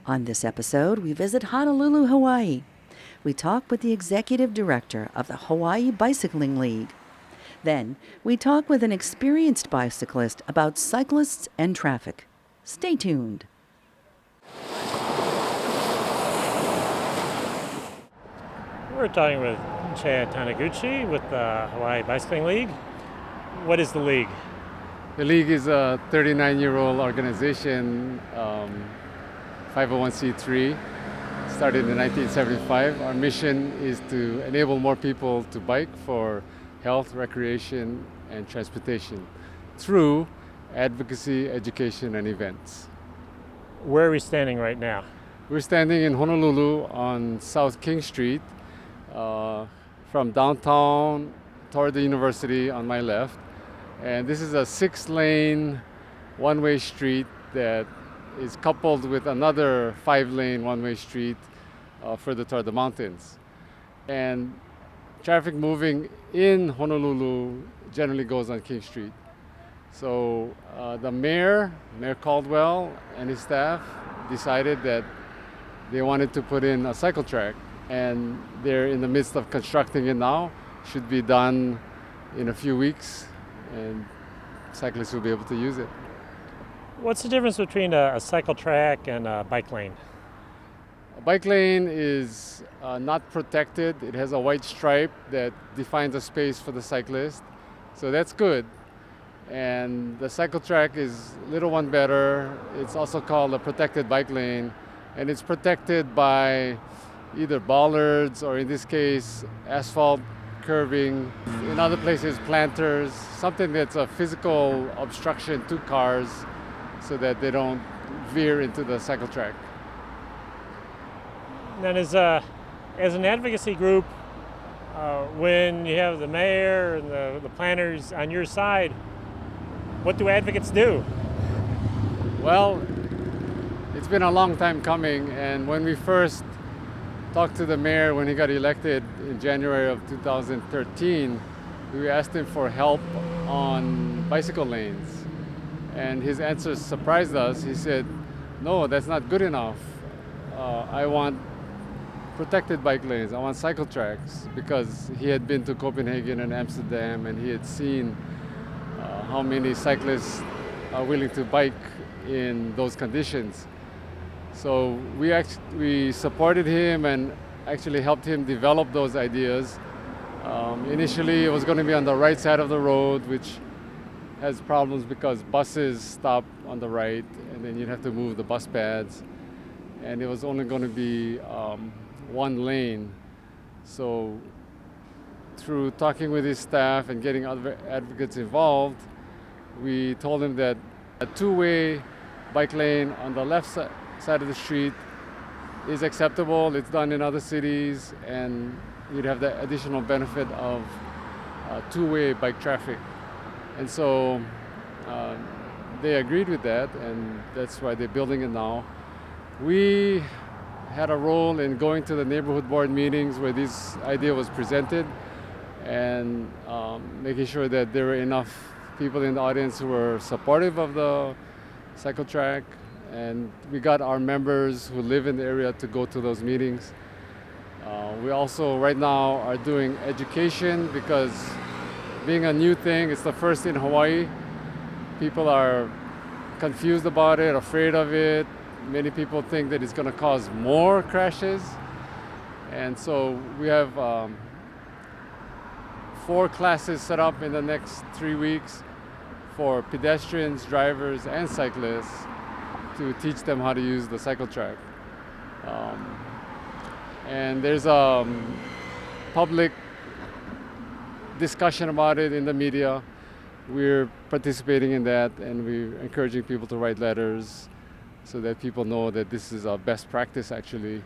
On this episode, we visit Honolulu, Hawaii. We talk with the executive director of the Hawaii Bicycling League. Then, we talk with an experienced bicyclist about cyclists and traffic. Stay tuned. We're talking with Chad Taniguchi with the Hawaii Bicycling League. What is the league? The league is a 39-year-old organization, 501c3, started in 1975. Our mission is to enable more people to bike for health, recreation, and transportation through advocacy, education, and events. Where are we standing right now? We're standing in Honolulu on South King Street, from downtown toward the university on my left. And this is a 6-lane one-way street that is coupled with another 5-lane one-way street further toward the mountains. And traffic moving in Honolulu generally goes on King Street. So the Mayor Caldwell, and his staff decided that they wanted to put in a cycle track, and they're in the midst of constructing it now. Should be done in a few weeks, and cyclists will be able to use it. What's the difference between a cycle track and a bike lane? A bike lane is not protected. It has a white stripe that defines a space for the cyclist, so that's good. And the cycle track is a little one better. It's also called a protected bike lane, and it's protected by either bollards or, in this case, asphalt curving. In other places, planters, something that's a physical obstruction to cars so that they don't veer into the cycle track. Then as an advocacy group, when you have the mayor and the planners on your side, what do advocates do? Well, it's been a long time coming, and when we first talked to the mayor when he got elected in January of 2013, we asked him for help on bicycle lanes. And his answer surprised us. He said, "No, that's not good enough. I want protected bike lanes. I want cycle tracks," because he had been to Copenhagen and Amsterdam, and he had seen how many cyclists are willing to bike in those conditions. So we supported him and actually helped him develop those ideas. Initially, it was going to be on the right side of the road, which has problems because buses stop on the right, and then you'd have to move the bus pads. And it was only going to be one lane. So through talking with his staff and getting other advocates involved, we told him that a two-way bike lane on the left side of the street is acceptable. It's done in other cities, and you'd have the additional benefit of two-way bike traffic. And so they agreed with that, and that's why they're building it now. We had a role in going to the neighborhood board meetings where this idea was presented, and making sure that there were enough people in the audience who were supportive of the cycle track. And we got our members who live in the area to go to those meetings. We also right now are doing education, because being a new thing, it's the first in Hawaii. People are confused about it, afraid of it. Many people think that it's going to cause more crashes. And so we have 4 classes set up in the next 3 weeks for pedestrians, drivers, and cyclists to teach them how to use the cycle track. And there's a public discussion about it in the media. We're participating in that, and we're encouraging people to write letters so that people know that this is a best practice actually,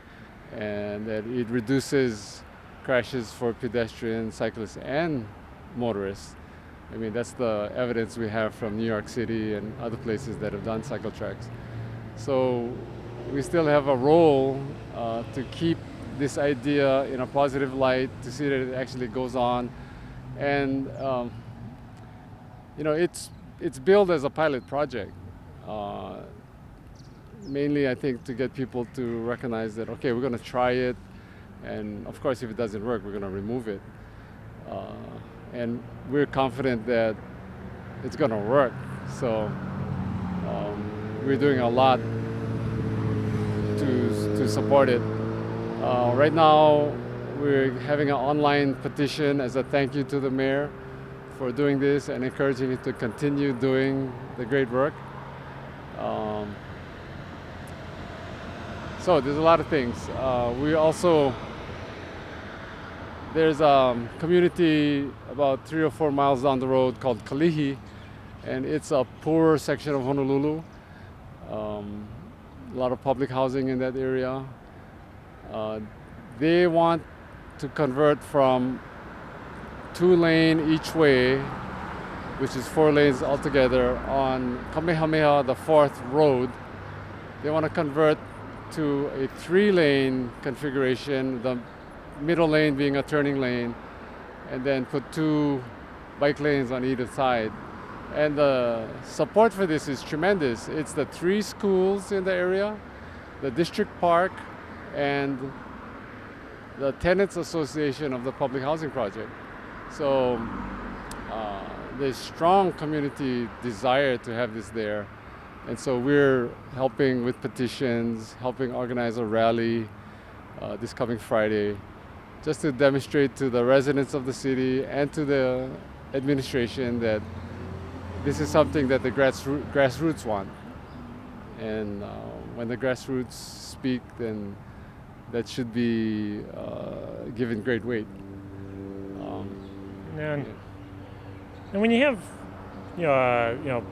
and that it reduces crashes for pedestrians, cyclists, and motorists. I mean, that's the evidence we have from New York City and other places that have done cycle tracks. So we still have a role to keep this idea in a positive light, to see that it actually goes on. And it's billed as a pilot project. mainly I think to get people to recognize that, okay, we're going to try it, and of course if it doesn't work, we're going to remove it. And we're confident that it's going to work. So we're doing a lot to support it. Right now, we're having an online petition as a thank you to the mayor for doing this and encouraging him to continue doing the great work. So there's a lot of things. There's a community about 3 or 4 miles down the road called Kalihi, and it's a poor section of Honolulu. A lot of public housing in that area. They want to convert from 2-lane each way, which is 4 lanes altogether, on Kamehameha, the 4th road. They want to convert to a 3-lane configuration, the middle lane being a turning lane, and then put 2 bike lanes on either side. And the support for this is tremendous. It's the 3 schools in the area, the district park, and the Tenants Association of the Public Housing Project. So there's strong community desire to have this there. And so we're helping with petitions, helping organize a rally this coming Friday, just to demonstrate to the residents of the city and to the administration that this is something that the grassroots want. And when the grassroots speak, then that should be given great weight. And when you have,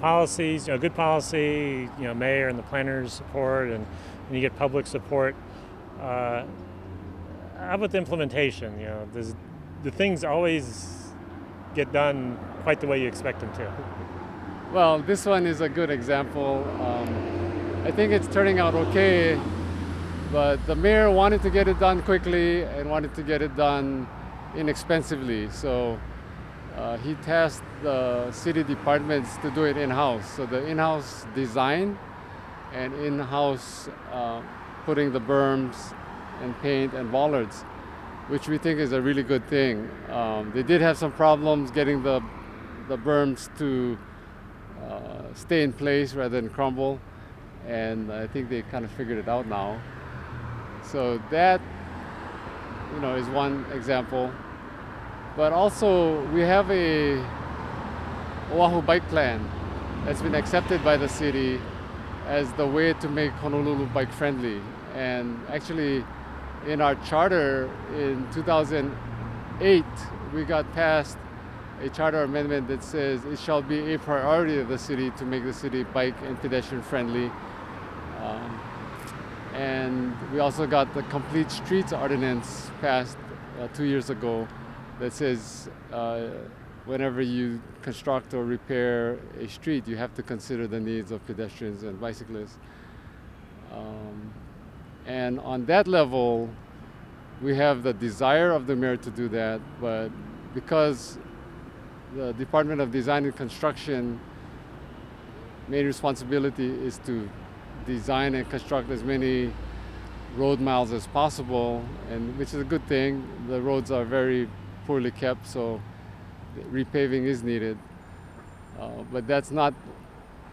policies, good policy, mayor and the planners support, and you get public support. How about the implementation? Do things always get done quite the way you expect them to? Well, this one is a good example. I think it's turning out okay, but the mayor wanted to get it done quickly and wanted to get it done inexpensively. So he tasked the city departments to do it in-house. So the in-house design and in-house putting the berms and paint and bollards, which we think is a really good thing. They did have some problems getting the berms to stay in place rather than crumble, and I think they kind of figured it out now. So that, is one example. But also we have a Oahu bike plan that's been accepted by the city as the way to make Honolulu bike friendly. And actually in our charter in 2008, we got passed a charter amendment that says it shall be a priority of the city to make the city bike and pedestrian friendly. And we also got the Complete Streets Ordinance passed 2 years ago that says whenever you construct or repair a street, you have to consider the needs of pedestrians and bicyclists. And on that level, we have the desire of the mayor to do that, but because the Department of Design and Construction main responsibility is to design and construct as many road miles as possible, and which is a good thing. The roads are very poorly kept, so repaving is needed. But that's not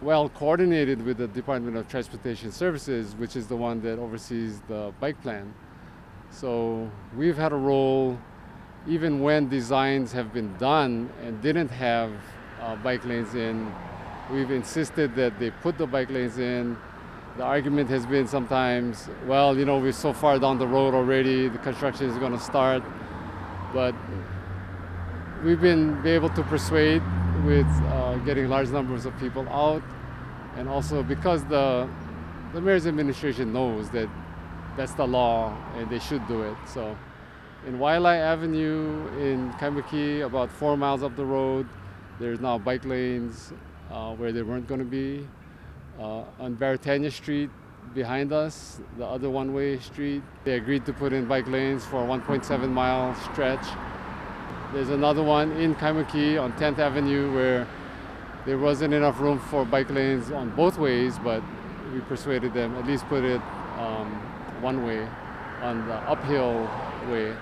well coordinated with the Department of Transportation Services, which is the one that oversees the bike plan. So we've had a role, even when designs have been done and didn't have bike lanes in, we've insisted that they put the bike lanes in. The argument has been sometimes, well, we're so far down the road already, the construction is going to start. But we've been able to persuade with getting large numbers of people out, and also because the mayor's administration knows that that's the law and they should do it. So in Wailai Avenue in Kaimuki, about 4 miles up the road, there's now bike lanes where they weren't going to be. On Baratania Street behind us, the other one-way street, they agreed to put in bike lanes for a 1.7 mile stretch. There's another one in Kaimuki on 10th Avenue where there wasn't enough room for bike lanes on both ways, but we persuaded them at least put it one way on the uphill way.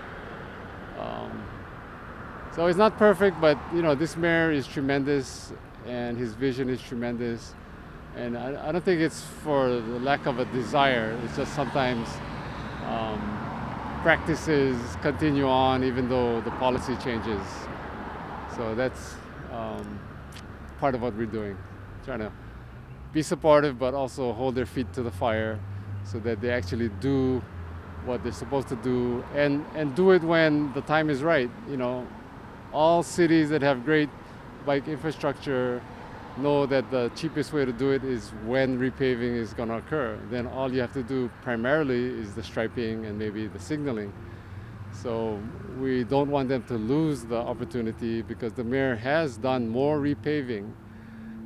So it's not perfect, but this mayor is tremendous, and his vision is tremendous. And I don't think it's for the lack of a desire. It's just sometimes practices continue on even though the policy changes. So that's part of what we're doing, trying to be supportive but also hold their feet to the fire so that they actually do what they're supposed to do and do it when the time is right. All cities that have great bike infrastructure know that the cheapest way to do it is when repaving is going to occur. Then all you have to do primarily is the striping and maybe the signaling. So we don't want them to lose the opportunity because the mayor has done more repaving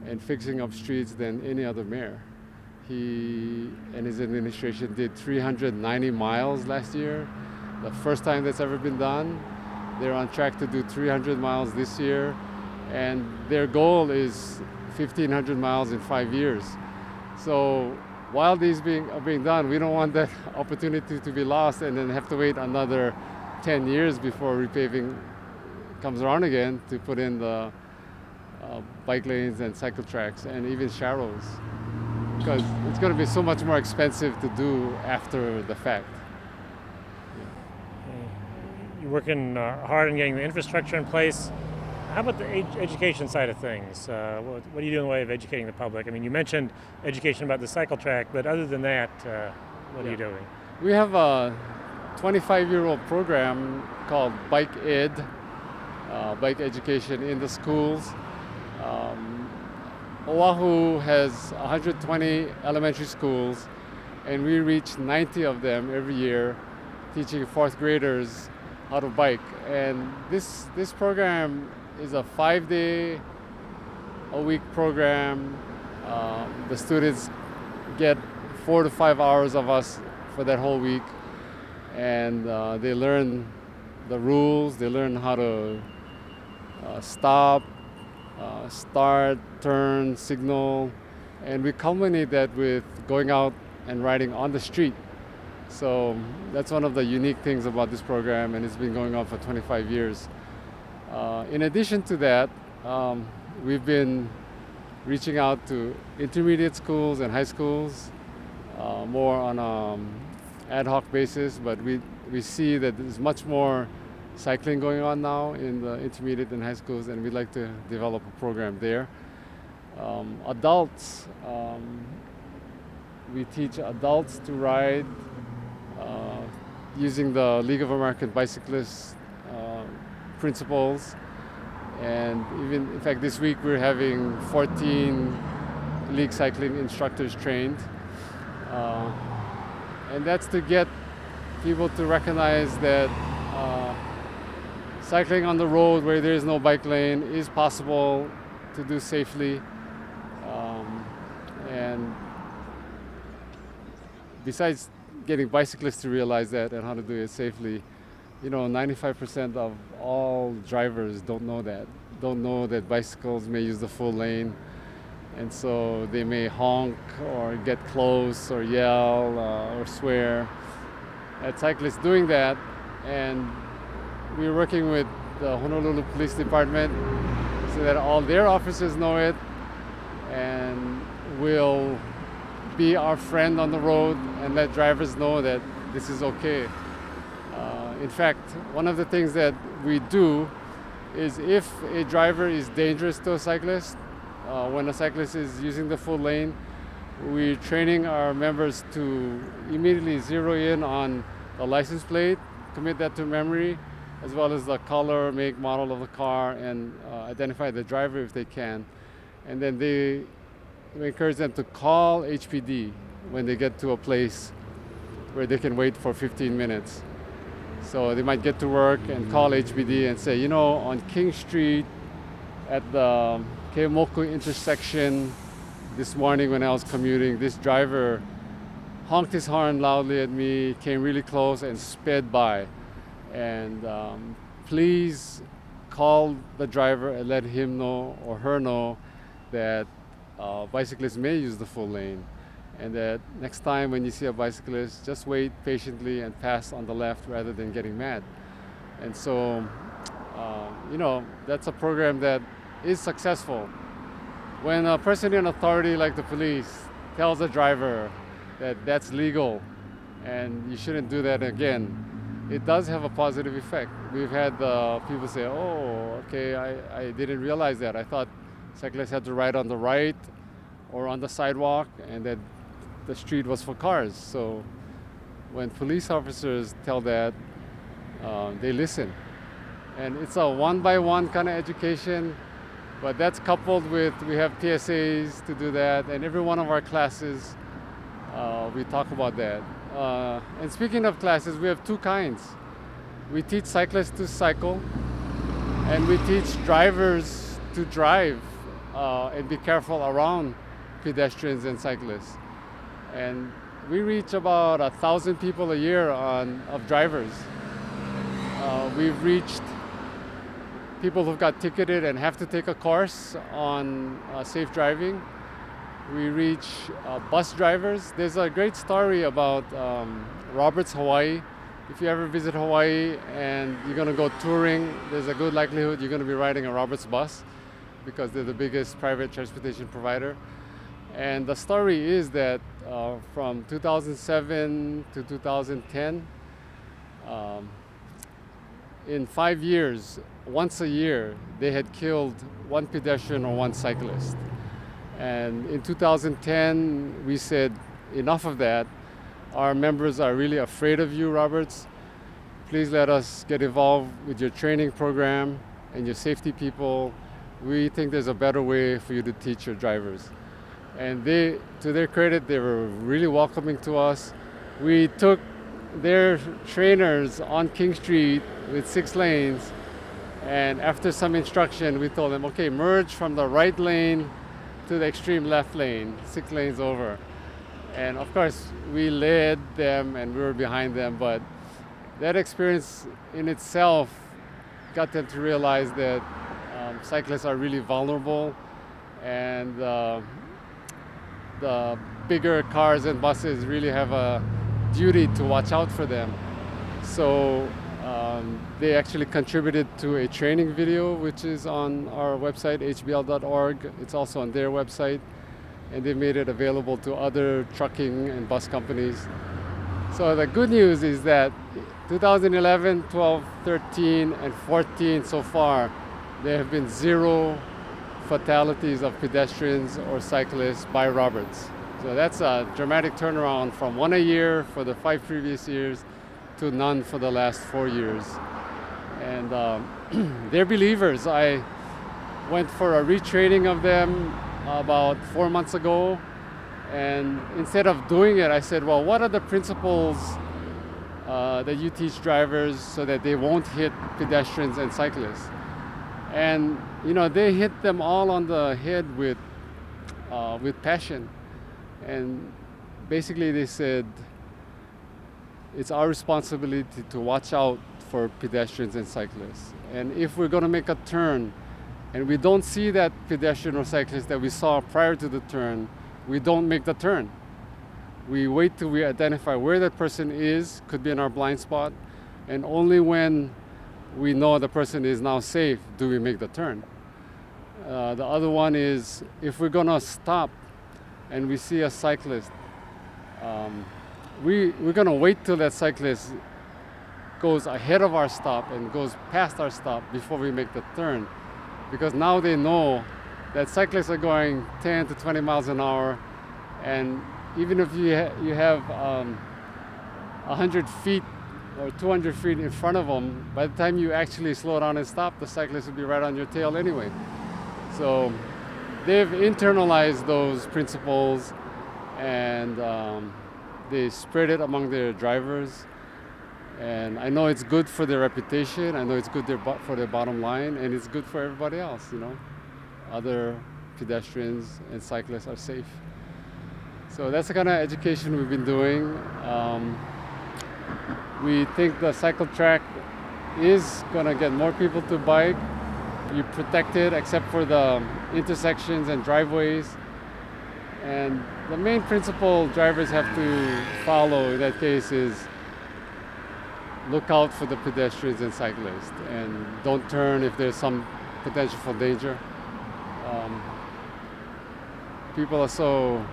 and fixing up streets than any other mayor. He and his administration did 390 miles last year, the first time that's ever been done. They're on track to do 300 miles this year, and their goal is 1,500 miles in 5 years. So while these are being done, we don't want that opportunity to be lost and then have to wait another 10 years before repaving comes around again to put in the bike lanes and cycle tracks and even shallows, because it's going to be so much more expensive to do after the fact. You're working hard on getting the infrastructure in place. How about the education side of things? What are you doing in the way of educating the public? I mean, you mentioned education about the cycle track, but other than that, what are you doing? We have a 25-year-old program called Bike Ed, bike education in the schools. Oahu has 120 elementary schools, and we reach 90 of them every year, teaching fourth graders how to bike. And this program is a 5-day-a-week program. The students get 4 to 5 hours of us for that whole week, and they learn the rules. They learn how to stop, start, turn, signal, and we culminate that with going out and riding on the street. So that's one of the unique things about this program, and it's been going on for 25 years. In addition to that, we've been reaching out to intermediate schools and high schools more on an ad hoc basis, but we see that there's much more cycling going on now in the intermediate and high schools, and we'd like to develop a program there. Adults, we teach adults to ride using the League of American Bicyclists principles, and even in fact this week we're having 14 league cycling instructors trained, and that's to get people to recognize that cycling on the road where there is no bike lane is possible to do safely, and besides getting bicyclists to realize that and how to do it safely, 95% of all drivers don't know that bicycles may use the full lane, and so they may honk or get close or yell or swear at cyclists doing that. And we're working with the Honolulu Police Department so that all their officers know it and will be our friend on the road and let drivers know that this is okay. In fact, one of the things that we do is if a driver is dangerous to a cyclist, when a cyclist is using the full lane, we're training our members to immediately zero in on the license plate, commit that to memory, as well as the color, make, model of the car, and identify the driver if they can. And then we encourage them to call HPD when they get to a place where they can wait for 15 minutes. So they might get to work and call HPD and say, on King Street at the Keimoku intersection this morning when I was commuting, this driver honked his horn loudly at me, came really close and sped by. And please call the driver and let him know or her know that bicyclists may use the full lane. and that next time when you see a bicyclist, just wait patiently and pass on the left rather than getting mad. And so, that's a program that is successful. When a person in authority like the police tells a driver that that's legal and you shouldn't do that again, it does have a positive effect. We've had people say, oh, okay, I didn't realize that. I thought cyclists had to ride on the right or on the sidewalk and that the street was for cars. So when police officers tell that, they listen. And it's a one-by-one kind of education, but that's coupled with, we have PSAs to do that, and every one of our classes, we talk about that. And speaking of classes, we have two kinds. We teach cyclists to cycle, and we teach drivers to drive and be careful around pedestrians and cyclists. And we reach about 1,000 people a year of drivers. We've reached people who've got ticketed and have to take a course on safe driving. We reach bus drivers. There's a great story about Roberts, Hawaii. If you ever visit Hawaii and you're going to go touring, there's a good likelihood you're going to be riding a Roberts bus because they're the biggest private transportation provider. And the story is that from 2007 to 2010, in 5 years, once a year, they had killed one pedestrian or one cyclist. And in 2010, we said, enough of that. Our members are really afraid of you, Roberts. Please let us get involved with your training program and your safety people. We think there's a better way for you to teach your drivers. And they, to their credit, they were really welcoming to us. We took their trainers on King Street with 6 lanes, and after some instruction, we told them, okay, merge from the right lane to the extreme left lane, 6 lanes over. And of course, we led them and we were behind them, but that experience in itself got them to realize that cyclists are really vulnerable, and the bigger cars and buses really have a duty to watch out for them. So they actually contributed to a training video, which is on our website, hbl.org. It's also on their website, and they made it available to other trucking and bus companies. So the good news is that 2011, 12, 13, and 14 so far, there have been 0 fatalities of pedestrians or cyclists by Roberts. So that's a dramatic turnaround from 1 a year for the 5 previous years to none for the last 4 years. And they're believers. I went for a retraining of them about 4 months ago, and instead of doing it, I said, well, what are the principles that you teach drivers so that they won't hit pedestrians and cyclists? And they hit them all on the head with passion. And basically they said, it's our responsibility to watch out for pedestrians and cyclists. And if we're going to make a turn and we don't see that pedestrian or cyclist that we saw prior to the turn, we don't make the turn. We wait till we identify where that person is, could be in our blind spot, and only when we know the person is now safe do we make the turn. The other one is, if we're going to stop and we see a cyclist, we're going to wait till that cyclist goes ahead of our stop and goes past our stop before we make the turn. Because now they know that cyclists are going 10 to 20 miles an hour, and even if you have 100 feet or 200 feet in front of them, by the time you actually slow down and stop, the cyclist will be right on your tail anyway. So they've internalized those principles, and they spread it among their drivers. And I know it's good for their reputation, I know it's good for their bottom line, and it's good for everybody else, Other pedestrians and cyclists are safe. So that's the kind of education we've been doing. We think the cycle track is going to get more people to bike. You protect it except for the intersections and driveways. And the main principle drivers have to follow in that case is look out for the pedestrians and cyclists and don't turn if there's some potential for danger. People are so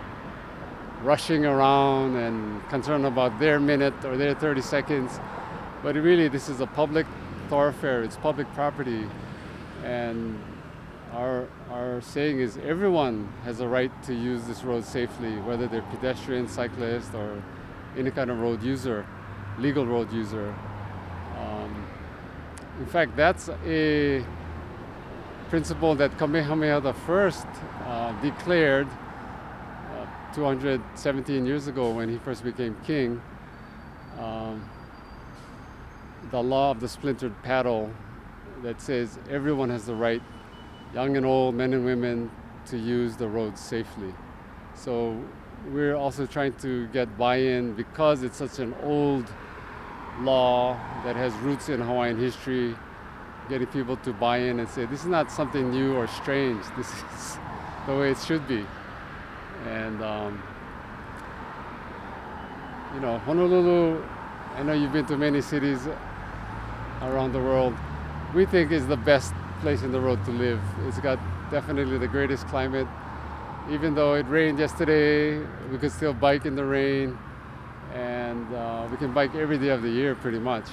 rushing around and concerned about their minute or their 30 seconds. But really, this is a public thoroughfare, it's public property. And our saying is everyone has a right to use this road safely, whether they're pedestrian, cyclist, or any kind of road user, legal road user. In fact, that's a principle that Kamehameha I declared 217 years ago when he first became king. The law of the splintered paddle that says everyone has the right, young and old, men and women, to use the roads safely. So we're also trying to get buy-in because it's such an old law that has roots in Hawaiian history, getting people to buy in and say, this is not something new or strange, this is the way it should be. And Honolulu, I know you've been to many cities around the world, we think is the best place in the world to live. It's got definitely the greatest climate. Even though it rained yesterday, we could still bike in the rain, and we can bike every day of the year pretty much.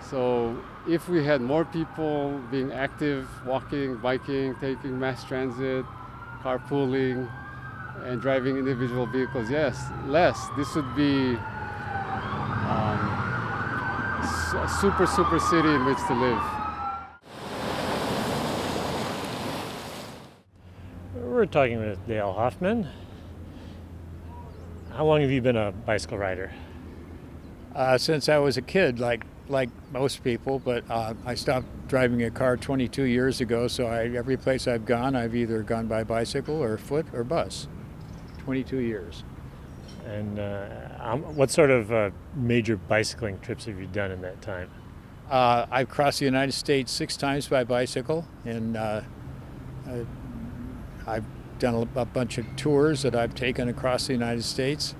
So if we had more people being active, walking, biking, taking mass transit, carpooling, and driving individual vehicles, this would be a super city in which to live. We're talking with Dale Hoffman. How long have you been a bicycle rider? Since I was a kid, like most people, but I stopped driving a car 22 years ago, so every place I've gone, I've either gone by bicycle or foot or bus. 22 years. And what sort of major bicycling trips have you done in that time? I've crossed the United States 6 times by bicycle, and I've done a bunch of tours that I've taken across the United States,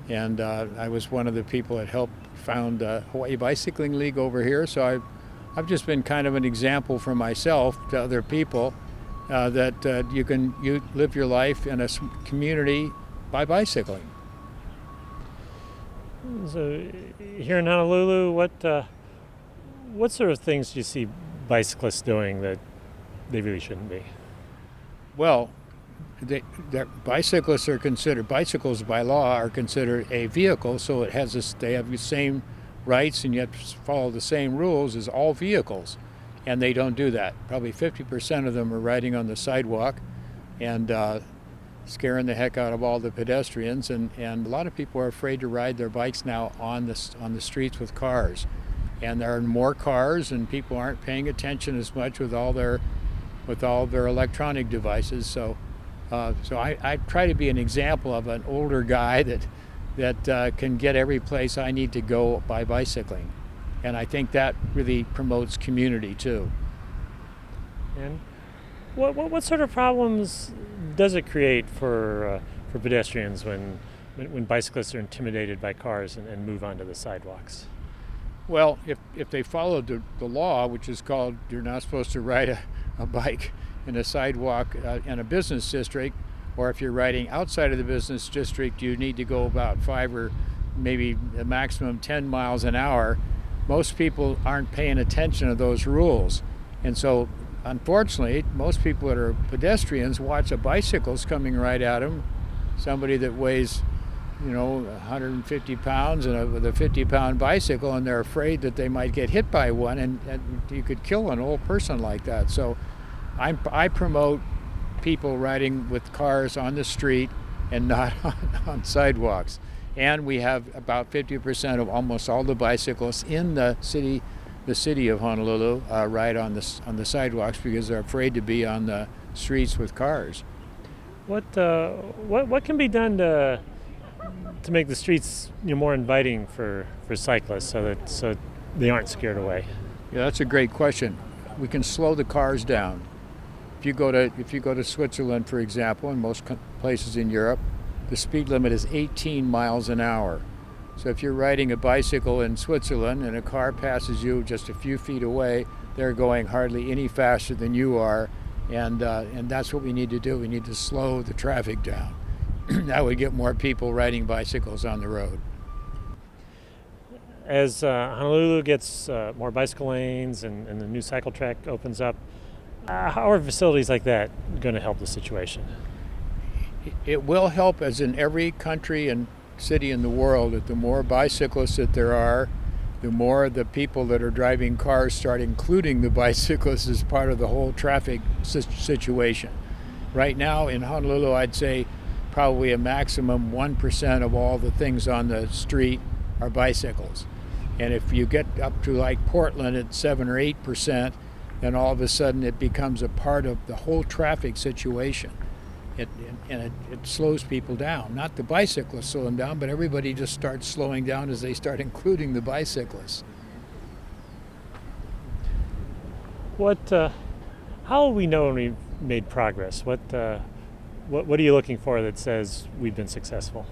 and I was one of the people that helped found Hawaii Bicycling League over here, so I've just been kind of an example for myself to other people that you live your life in a community by bicycling. So here in Honolulu, what sort of things do you see bicyclists doing that they really shouldn't be? Well, bicycles by law are considered a vehicle, so they have the same rights and you have to follow the same rules as all vehicles, and they don't do that. Probably 50% of them are riding on the sidewalk and scaring the heck out of all the pedestrians, and a lot of people are afraid to ride their bikes now on the streets with cars, and there are more cars and people aren't paying attention as much with all their electronic devices. So I try to be an example of an older guy that can get every place I need to go by bicycling, and I think that really promotes community too. And what sort of problems does it create for pedestrians when bicyclists are intimidated by cars and move onto the sidewalks? Well, if they follow the law, which is called you're not supposed to ride a bike in a sidewalk in a business district, or if you're riding outside of the business district, you need to go about 5 or maybe a maximum 10 miles an hour. Most people aren't paying attention to those rules. And so, unfortunately, most people that are pedestrians watch a bicycle's coming right at them, somebody that weighs 150 pounds and with a 50-pound bicycle, and they're afraid that they might get hit by one, and you could kill an old person like that. So I promote people riding with cars on the street and not on sidewalks. And we have about 50% of almost all the bicyclists in the city of Honolulu ride on the sidewalks because they're afraid to be on the streets with cars. What can be done to make the streets more inviting for cyclists so they aren't scared away? Yeah, that's a great question. We can slow the cars down. If you go to Switzerland, for example, and most places in Europe, the speed limit is 18 miles an hour. So if you're riding a bicycle in Switzerland and a car passes you just a few feet away, they're going hardly any faster than you are, and that's what we need to do. We need to slow the traffic down. That would get more people riding bicycles on the road. As Honolulu gets more bicycle lanes and the new cycle track opens up, how are facilities like that going to help the situation? It will help, as in every country and city in the world, that the more bicyclists that there are, the more the people that are driving cars start including the bicyclists as part of the whole traffic situation. Right now in Honolulu, I'd say probably a maximum 1% of all the things on the street are bicycles. And if you get up to like Portland at 7 or 8%, then all of a sudden it becomes a part of the whole traffic situation. It slows people down. Not the bicyclists slow them down, but everybody just starts slowing down as they start including the bicyclists. How will we know when we've made progress? What are you looking for that says we've been successful?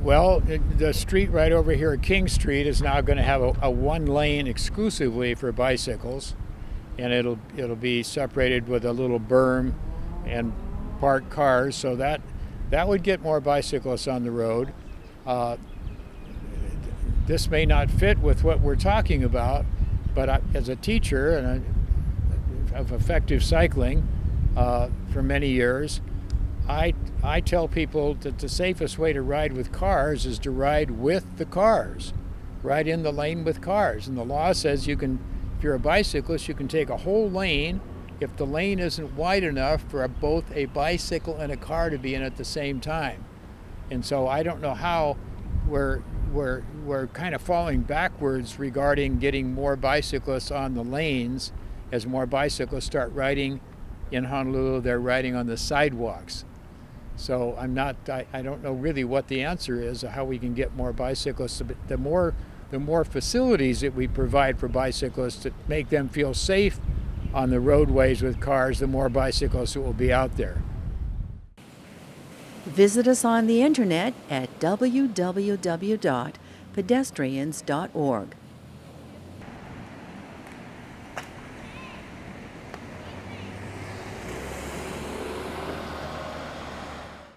Well, the street right over here at King Street is now going to have a one lane exclusively for bicycles, and it'll be separated with a little berm and parked cars, so that would get more bicyclists on the road. This may not fit with what we're talking about, but as a teacher of effective cycling for many years, I tell people that the safest way to ride with cars is to ride with the cars, ride in the lane with cars. And the law says if you're a bicyclist, you can take a whole lane if the lane isn't wide enough for both a bicycle and a car to be in at the same time. And so I don't know how we're kind of falling backwards regarding getting more bicyclists on the lanes. As more bicyclists start riding in Honolulu, they're riding on the sidewalks. So I don't know really what the answer is, or how we can get more bicyclists. But the more facilities that we provide for bicyclists to make them feel safe on the roadways with cars, the more bicyclists that will be out there. Visit us on the internet at www.pedestrians.org.